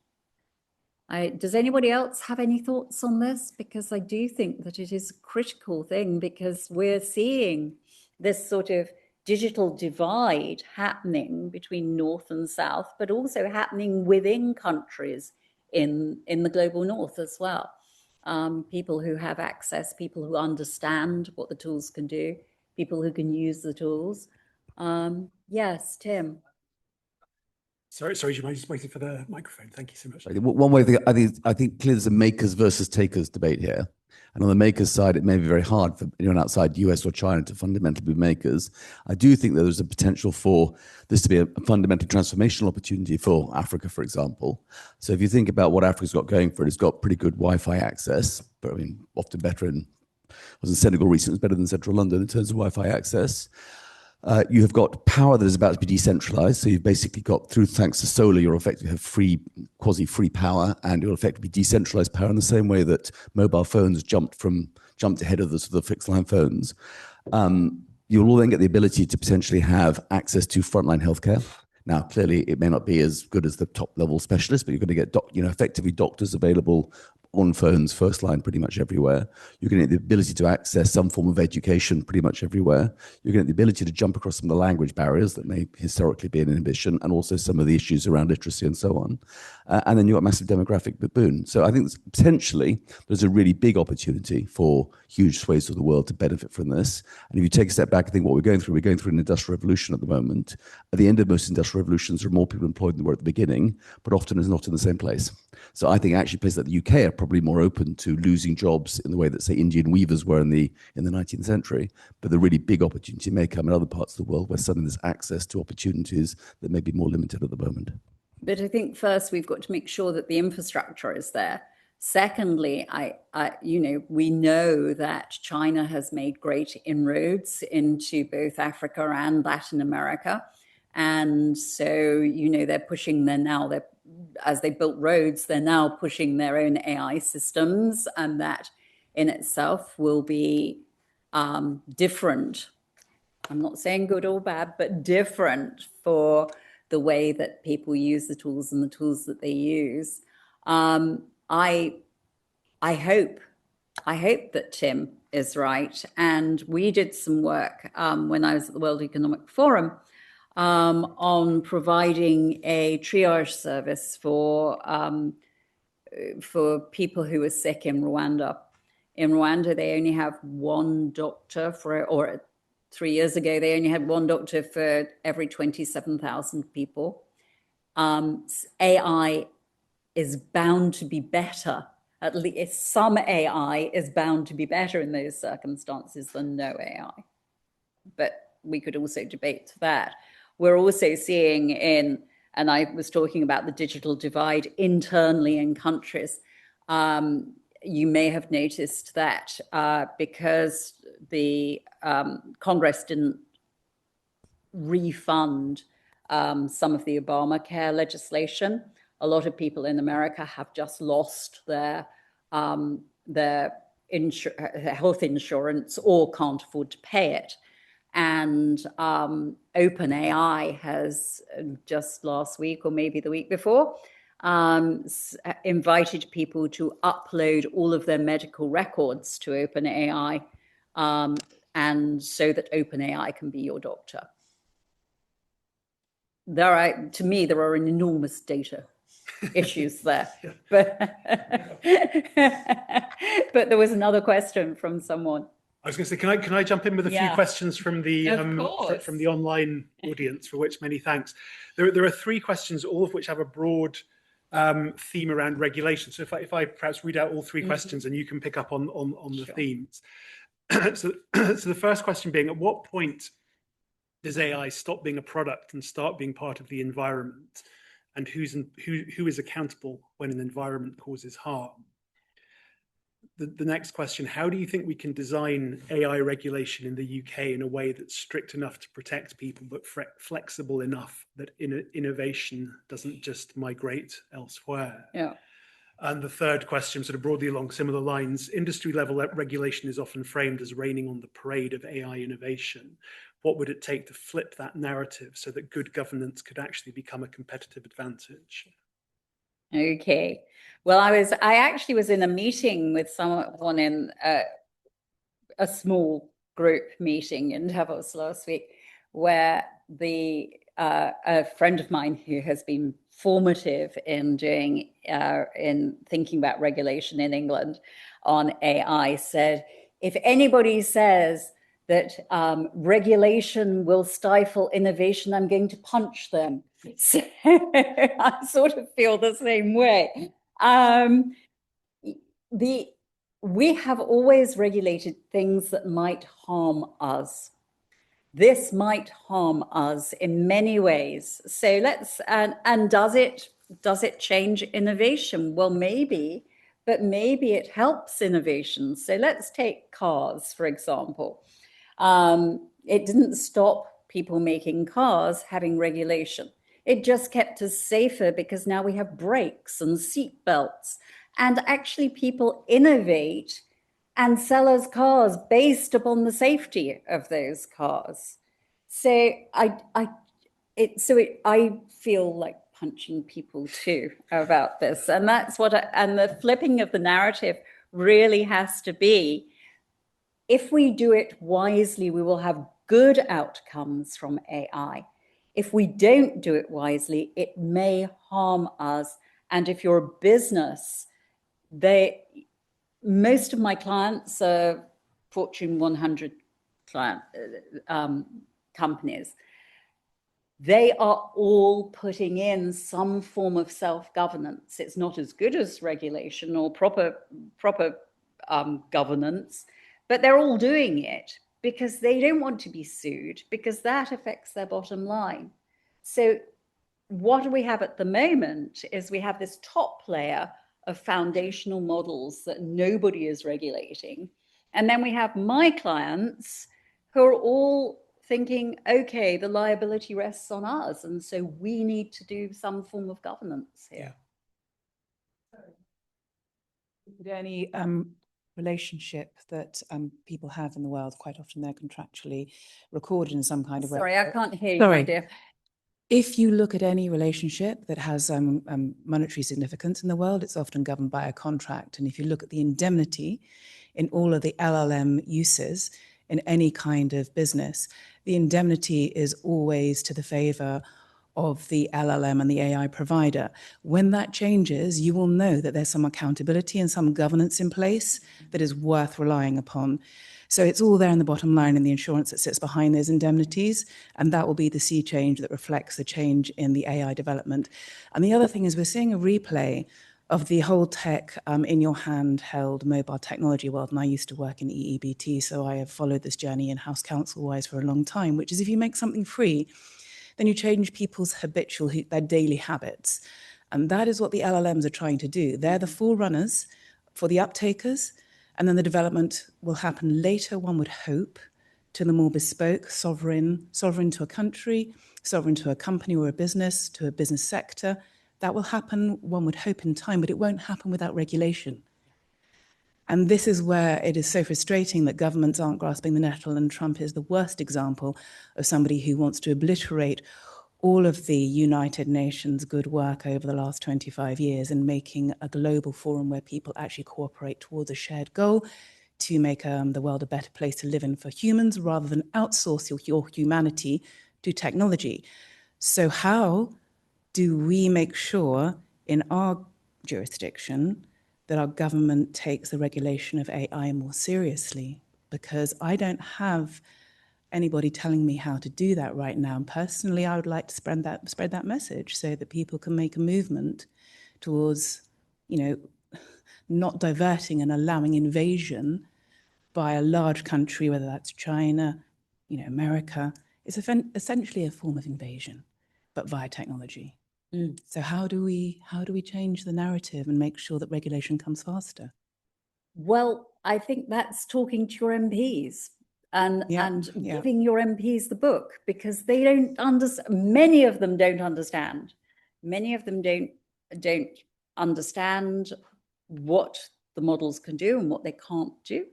Does anybody else have any thoughts on this? Because I do think that it is a critical thing, because we're seeing this sort of digital divide happening between North and South, but also happening within countries in the global North as well. People who have access, people who understand what the tools can do, people who can use the tools. Yes, Tim. Sorry, do you mind just waiting for the microphone? Thank you so much. One way I think clearly there's a makers versus takers debate here. And on the makers side, it may be very hard for anyone outside US or China to fundamentally be makers. I do think that there's a potential for this to be a fundamentally transformational opportunity for Africa, for example. So if you think about what Africa's got going for it, it's got pretty good Wi-Fi access, but I mean, often better I was in Senegal recently, it's better than central London in terms of Wi-Fi access. You have got power that is about to be decentralized. So you've basically got, thanks to solar, you'll effectively have quasi-free power, and you'll effectively decentralized power in the same way that mobile phones jumped ahead of the sort of fixed line phones. You'll then get the ability to potentially have access to frontline healthcare. Now, clearly, it may not be as good as the top level specialists, but you're going to get effectively doctors available on phones, first line, pretty much everywhere. You're going to get the ability to access some form of education pretty much everywhere. You're going to get the ability to jump across some of the language barriers that may historically be an inhibition, and also some of the issues around literacy and so on. And then you've got massive demographic boon. So I think potentially there's a really big opportunity for huge swathes of the world to benefit from this. And if you take a step back, I think what we're going through an industrial revolution at the moment. At the end of most industrial revolutions, there are more people employed than there were at the beginning, but often is not in the same place. So I think actually places like the UK are probably more open to losing jobs in the way that, say, Indian weavers were in the 19th century. But the really big opportunity may come in other parts of the world where suddenly there's access to opportunities that may be more limited at the moment. But I think first we've got to make sure that the infrastructure is there. Secondly, we know that China has made great inroads into both Africa and Latin America. And so, they're pushing as they built roads, they're now pushing their own AI systems, and that in itself will be different. I'm not saying good or bad, but different for the way that people use the tools and the tools that they use. I hope that Tim is right. And we did some work when I was at the World Economic Forum on providing a triage service for people who are sick in Rwanda. In Rwanda, they only have one doctor or 3 years ago, they only had one doctor for every 27,000 people. AI is bound to be better. At least some AI is bound to be better in those circumstances than no AI. But we could also debate that. We're also seeing and I was talking about the digital divide internally in countries. You may have noticed that because the Congress didn't refund some of the Obamacare legislation, a lot of people in America have just lost their health insurance or can't afford to pay it. And OpenAI has just last week or maybe the week before invited people to upload all of their medical records to OpenAI, and so that OpenAI can be your doctor. To me, there are enormous data issues there. But there was another question from someone. I was going to say, can I jump in with a few questions from the from the online audience, for which many thanks. There are 3 questions, all of which have a broad theme around regulation. So if I perhaps read out all 3 questions, and you can pick up on the themes. So the first question being, at what point does AI stop being a product and start being part of the environment? And who is accountable when an environment causes harm? The next question, how do you think we can design AI regulation in the UK in a way that's strict enough to protect people, but flexible enough that innovation doesn't just migrate elsewhere? Yeah. And the third question, sort of broadly along similar lines, industry level regulation is often framed as raining on the parade of AI innovation. What would it take to flip that narrative so that good governance could actually become a competitive advantage? Okay. Well, I actually was in a meeting with someone in a small group meeting in Davos last week, where a friend of mine who has been formative in doing in thinking about regulation in England on AI said, if anybody says that regulation will stifle innovation, I'm going to punch them. So I sort of feel the same way. We have always regulated things that might harm us. This might harm us in many ways. So and does it change innovation? Well, maybe, but maybe it helps innovation. So let's take cars, for example. It didn't stop people making cars having regulation. It just kept us safer because now we have brakes and seat belts. And actually people innovate and sell us cars based upon the safety of those cars. So I feel like punching people too about this. And that's and the flipping of the narrative really has to be, if we do it wisely, we will have good outcomes from AI. If we don't do it wisely, it may harm us. And if you're a business, most of my clients are Fortune 100 companies. They are all putting in some form of self-governance. It's not as good as regulation or proper governance, but they're all doing it because they don't want to be sued, because that affects their bottom line. So what we have at the moment is we have this top layer of foundational models that nobody is regulating. And then we have my clients who are all thinking, okay, the liability rests on us. And so we need to do some form of governance here. Any relationship that people have in the world, quite often they're contractually recorded in some kind of way. Sorry, I can't hear you, my dear. If you look at any relationship that has monetary significance in the world, it's often governed by a contract. And if you look at the indemnity in all of the LLM uses in any kind of business, the indemnity is always to the favor of the LLM and the AI provider. When that changes, you will know that there's some accountability and some governance in place that is worth relying upon. So it's all there in the bottom line in the insurance that sits behind those indemnities, and that will be the sea change that reflects the change in the AI development. And the other thing is we're seeing a replay of the whole tech in your handheld mobile technology world. And I used to work in EEBT, so I have followed this journey in-house counsel-wise for a long time, which is if you make something free, then you change people's their daily habits. And that is what the LLMs are trying to do. They're the forerunners for the uptakers, and then the development will happen later, one would hope, to the more bespoke, sovereign to a country, sovereign to a company or a business, to a business sector. That will happen, one would hope, in time, but it won't happen without regulation. And this is where it is so frustrating that governments aren't grasping the nettle, and Trump is the worst example of somebody who wants to obliterate all of the United Nations good work over the last 25 years and making a global forum where people actually cooperate towards a shared goal to make the world a better place to live in for humans, rather than outsource your humanity to technology. So how do we make sure in our jurisdiction that our government takes the regulation of AI more seriously? Because I don't have anybody telling me how to do that right now. And personally, I would like to spread that message so that people can make a movement towards, not diverting and allowing invasion by a large country, whether that's China, America. It's essentially a form of invasion, but via technology. So how do we change the narrative and make sure that regulation comes faster? Well, I think that's talking to your MPs and giving your MPs the book, because they don't understand. Many of them don't understand. Many of them don't understand what the models can do and what they can't do.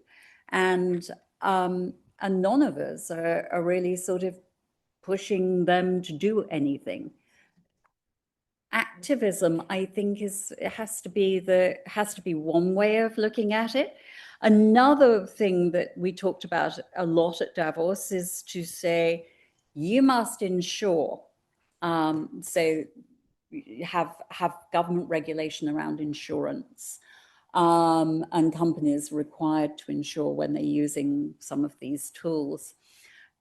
And none of us are really sort of pushing them to do anything. Activism, I think, has to be one way of looking at it. Another thing that we talked about a lot at Davos is to say, you must ensure, so have government regulation around insurance, and companies required to ensure when they're using some of these tools.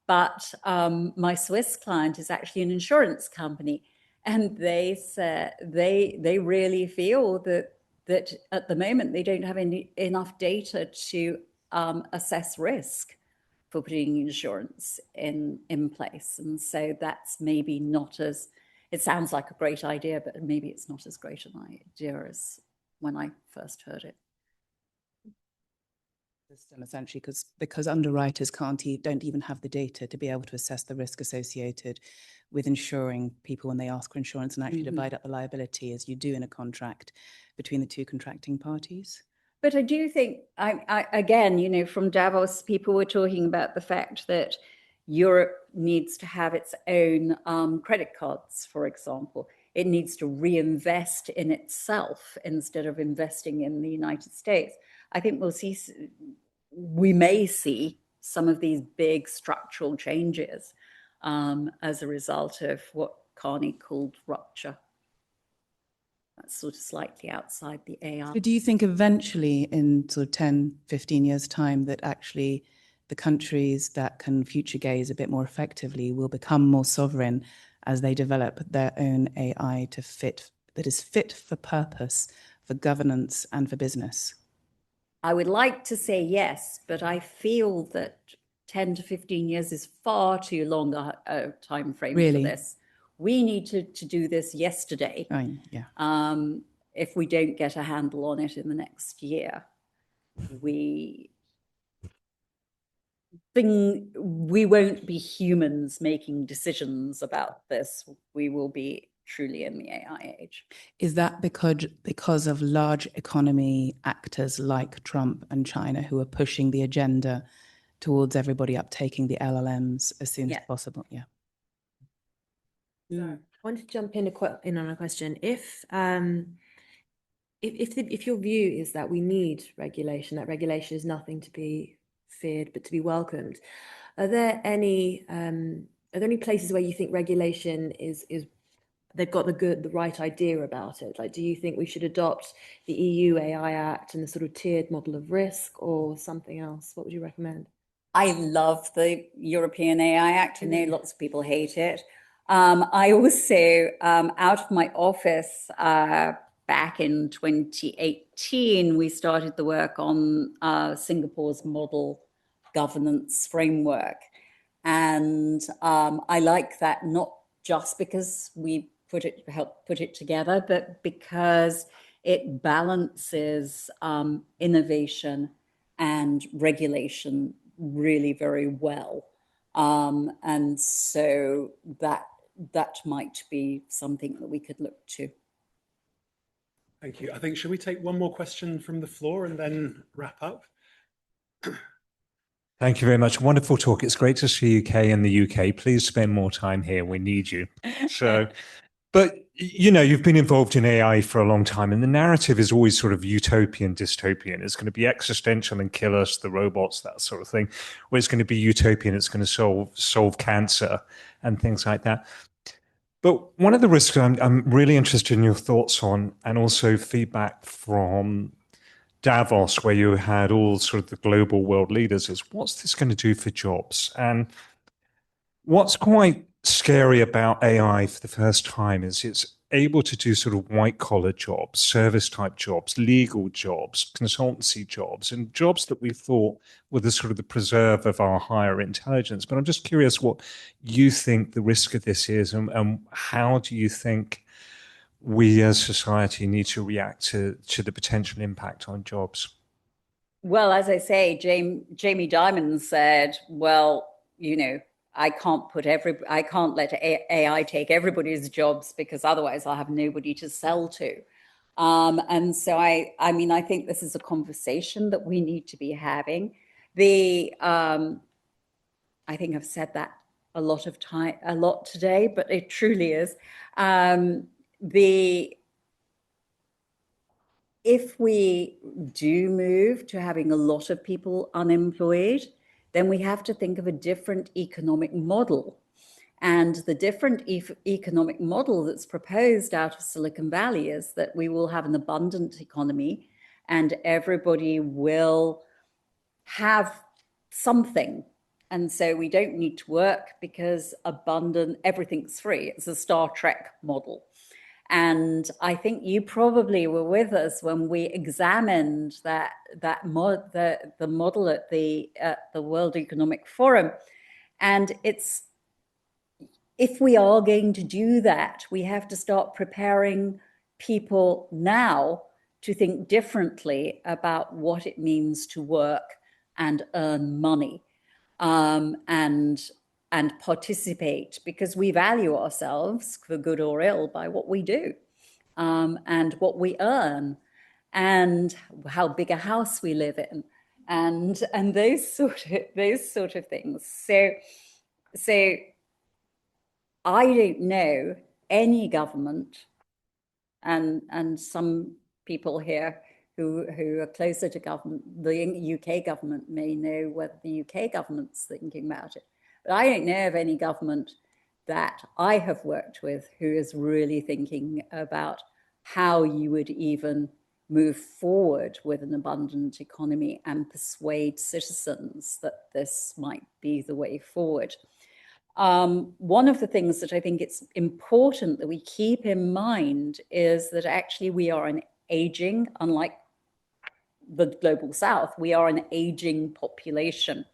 But my Swiss client is actually an insurance company, and they said they really feel that at the moment they don't have enough data to assess risk for putting insurance in place. And so that's maybe not as, it sounds like a great idea, but maybe it's not as great an idea as when I first heard it. System essentially, because underwriters don't even have the data to be able to assess the risk associated with insuring people when they ask for insurance, and actually divide up the liability as you do in a contract between the two contracting parties. But I do think, again, you know, from Davos, people were talking about the fact that Europe needs to have its own credit cards, for example. It needs to reinvest in itself instead of investing in the United States. I think we may see some of these big structural changes as a result of what Carney called rupture. That's sort of slightly outside the AI. So do you think eventually in sort of 10, 15 years' time that actually the countries that can future gaze a bit more effectively will become more sovereign as they develop their own AI that is fit for purpose, for governance and for business? I would like to say yes, but I feel that 10 to 15 years is far too long a time frame for this. We need to do this yesterday. If we don't get a handle on it in the next year, we won't be humans making decisions about this. We will be truly in the AI age. Is that because of large economy actors like Trump and China who are pushing the agenda towards everybody uptaking the LLMs as soon as possible? Yeah. So I want to jump in on a question. If your view is that we need regulation, that regulation is nothing to be feared but to be welcomed, are there any places where you think regulation is they've got the right idea about it? Like, do you think we should adopt the EU AI Act and the sort of tiered model of risk, or something else? What would you recommend? I love the European AI Act. I know lots of people hate it. I also, out of my office back in 2018, we started the work on Singapore's model governance framework. And I like that not just because we helped put it together, but because it balances innovation and regulation really very well. And so that might be something that we could look to. Thank you. I think, should we take one more question from the floor and then wrap up? Thank you very much. Wonderful talk. It's great to see you, Kay, in the UK. Please spend more time here. We need you. So, but you know, you've been involved in AI for a long time, and the narrative is always sort of utopian, dystopian. It's going to be existential and kill us, the robots, that sort of thing. Or it's going to be utopian. It's going to solve cancer and things like that. But one of the risks I'm really interested in your thoughts on, and also feedback from Davos, where you had all sort of the global world leaders, is what's this going to do for jobs? And what's quite scary about AI for the first time is it's able to do sort of white collar jobs, service type jobs, legal jobs, consultancy jobs, and jobs that we thought were the sort of the preserve of our higher intelligence. But I'm just curious what you think the risk of this is, and how do you think we as society need to react to the potential impact on jobs? Well, as I say, Jamie Dimon said, well, you know, I can't let AI take everybody's jobs because otherwise I'll have nobody to sell to. And so I mean, I think this is a conversation that we need to be having. I think I've said that a lot today, but it truly is. If we do move to having a lot of people unemployed, then we have to think of a different economic model. And the different economic model that's proposed out of Silicon Valley is that we will have an abundant economy and everybody will have something. And so we don't need to work because everything's free. It's a Star Trek model. And I think you probably were with us when we examined the model at the World Economic Forum. And if we are going to do that, we have to start preparing people now to think differently about what it means to work and earn money, and participate, because we value ourselves, for good or ill, by what we do, and what we earn, and how big a house we live in, and those sort of things. So I don't know any government, and some people here who are closer to government, the UK government, may know what the UK government's thinking about it. But I don't know of any government that I have worked with who is really thinking about how you would even move forward with an abundant economy and persuade citizens that this might be the way forward. One of the things that I think it's important that we keep in mind is that actually we are an aging, unlike the global south, we are an aging population.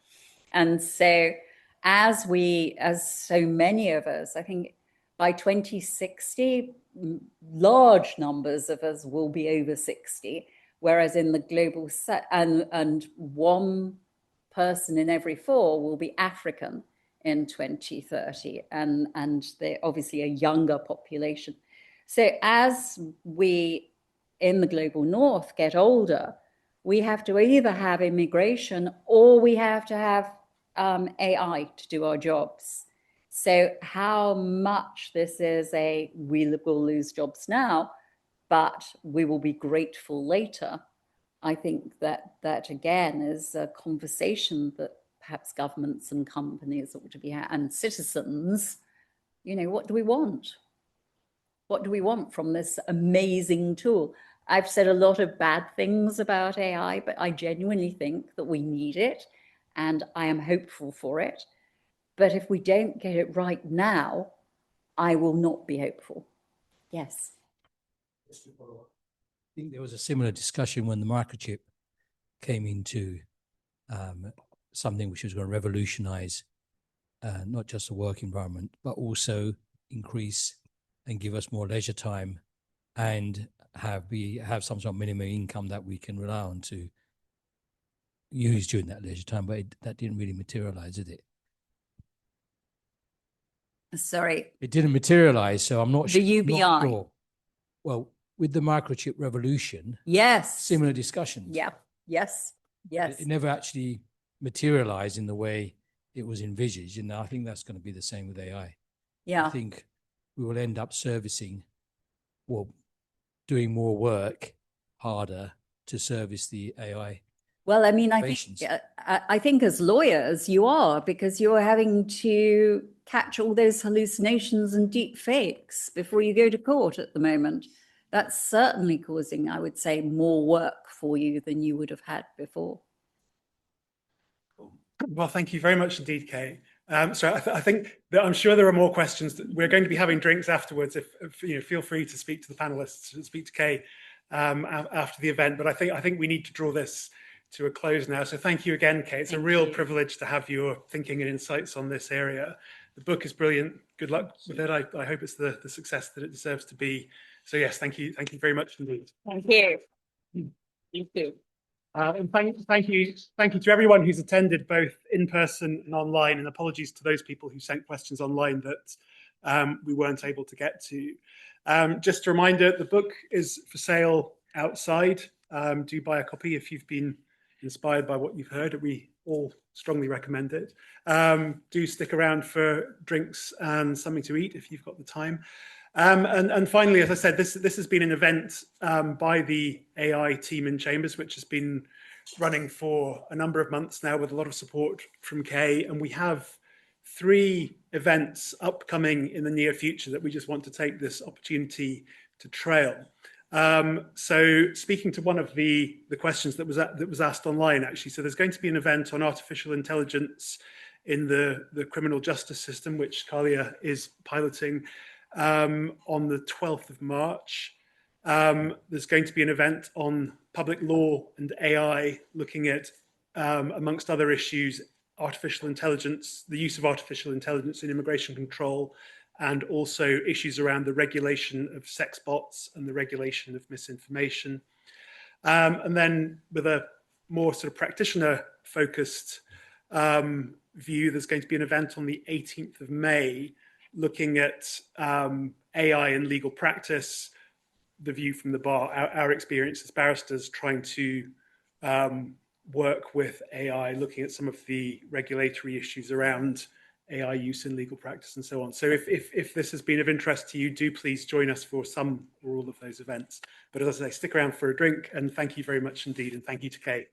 And so as so many of us, I think by 2060, large numbers of us will be over 60, whereas in the global south, and 1 person in every 4 will be African in 2030, and they're obviously a younger population. So as we in the global north get older, we have to either have immigration or we have to have AI to do our jobs. So how much this is we will lose jobs now, but we will be grateful later, I think that again is a conversation that perhaps governments and companies ought to be and citizens. What do we want? What do we want from this amazing tool? I've said a lot of bad things about AI, but I genuinely think that we need it, and I am hopeful for it. But if we don't get it right now, I will not be hopeful. Yes. I think there was a similar discussion when the microchip came into something which was going to revolutionize not just the work environment, but also increase and give us more leisure time and have some sort of minimum income that we can rely on to use during that leisure time. But that didn't really materialize, did it? Sorry. It didn't materialize, so I'm not the UBI. Not sure. Well, with the microchip revolution, yes, similar discussions. Yeah. Yes. It never actually materialized in the way it was envisaged, and I think that's going to be the same with AI. Yeah. I think we will end up doing more work harder to service the AI. Well, I mean, I think as lawyers you are, because you're having to catch all those hallucinations and deep fakes before you go to court at the moment. That's certainly causing, I would say, more work for you than you would have had before. Well, thank you very much indeed, Kay. So I think that I'm sure there are more questions. We're going to be having drinks afterwards. If feel free to speak to the panelists, to speak to Kay after the event. But I think we need to draw this to a close now. So thank you again, Kay. It's a real privilege to have your thinking and insights on this area. The book is brilliant. Good luck with it. I hope it's the success that it deserves to be. So yes, thank you very much indeed. Thank you. You too. And thank you to everyone who's attended both in person and online, and apologies to those people who sent questions online that we weren't able to get to. Just a reminder, the book is for sale outside. Do buy a copy if you've been inspired by what you've heard. We all strongly recommend it. Do stick around for drinks and something to eat if you've got the time. And finally, as I said, this has been an event by the AI team in Chambers, which has been running for a number of months now with a lot of support from Kay. And we have 3 events upcoming in the near future that we just want to take this opportunity to trail. So speaking to one of the questions that was asked online, actually, so there's going to be an event on artificial intelligence in the criminal justice system, which Karlia is piloting on the 12th of March. There's going to be an event on public law and AI, looking at, amongst other issues, artificial intelligence, the use of artificial intelligence in immigration control, and also issues around the regulation of sex bots and the regulation of misinformation. And then with a more sort of practitioner-focused view, there's going to be an event on the 18th of May looking at AI and legal practice, the view from the bar, our experience as barristers trying to work with AI, looking at some of the regulatory issues around AI use in legal practice and so on. So if this has been of interest to you, do please join us for some or all of those events. But as I say, stick around for a drink, and thank you very much indeed. And thank you to Kay.